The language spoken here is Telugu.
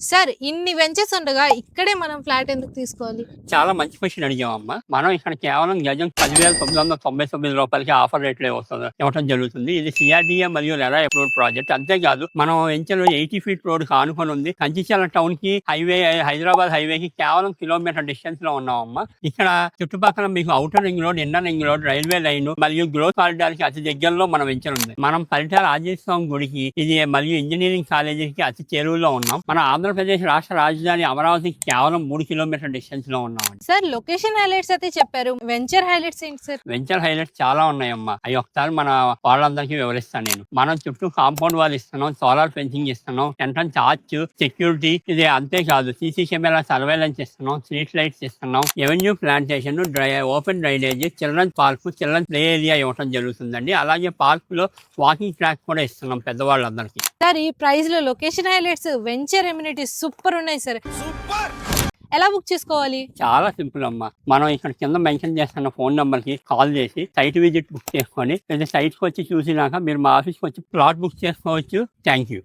సార్ ఇన్ని వెంచర్స్ ఉండగా ఇక్కడే మనం ఫ్లాట్ ఎందుకు తీసుకోవాలి? చాలా మంచి క్వెషన్ అడిగామమ్మా. మనం ఇక్కడ కేవలం గజం 10,999 రూపాయలకి ఆఫర్ రేట్‌లో ఇవ్వటం జరుగుతుంది. ఇది సిఆర్‌డీఏ మరియు రెరా అప్రూవ్డ్ ప్రాజెక్ట్. అంతేకాదు మనం వెంచర్ 80 ఫీట్ రోడ్‌కి ఆనుకొని ఉంది. కంచిచర్ల టౌన్‌కి హైదరాబాద్ హైవేకి కేవలం కిలోమీటర్ డిస్టెన్స్‌లో ఉన్నామమ్మా. ఇక్కడ చుట్టుపక్కల మీకు outer ring road, inner ring road, railway line మరియు గ్రోత్ కారిడార్‌కి అతి దగ్గరలో మన వెంచర్ ఉంది. మనం పరిటాల ఆంజనేయ స్వామి గుడికి ఇది మరియు ఇంజినీరింగ్ కాలేజీకి అతి చేరువలో ఉన్నాం. మన ఆంధ్రప్రదేశ్ రాష్ట్ర రాజధాని అమరావతికి కేవలం 3 కిలోమీటర్ డిస్టెన్స్ లో ఉన్నామండి. సార్ లొకేషన్ హైలైట్స్ అయితే చెప్పారు. వెంచర్ హైలైట్స్ ఏంటి సార్? వెంచర్ హైలైట్స్ చాలా ఉన్నాయమ్మా. అవి ఒకసారి మన వాళ్ళందరికీ వివరిస్తాను నేను. మనం చుట్టూ కాంపౌండ్ వాల్ ఇస్తున్నాం, సోలార్ ఫెన్సింగ్ ఇస్తున్నాం, ఎంట్రన్స్ ఆర్చ్, సెక్యూరిటీ, ఇది అంతేకాదు సీసీ కెమెరా సర్వేలెన్స్ ఇస్తున్నాం, స్ట్రీట్ లైట్స్ ఇస్తున్నాం, avenue plantation, open drainage, children's park, children's play area ఇవ్వడం జరుగుతుందండి. అలాగే పార్క్ లో వాకింగ్ ట్రాక్ కూడా ఇస్తున్నాం పెద్దవాళ్ళందరికీ. సార్ ఈ ప్రైస్ లో location highlights, venture amenities super ఉన్నాయి సార్. ఎలా బుక్ చేసుకోవాలి? చాలా సింపుల్ అమ్మా. మనం ఇక్కడ కింద మెన్షన్ చేస్తున్న ఫోన్ నంబర్ కి కాల్ చేసి సైట్ విజిట్ బుక్ చేసుకొని లేదా సైట్కి వచ్చి చూసినాక మీరు మా ఆఫీస్కి వచ్చి ప్లాట్ బుక్ చేసుకోవచ్చు. Thank you.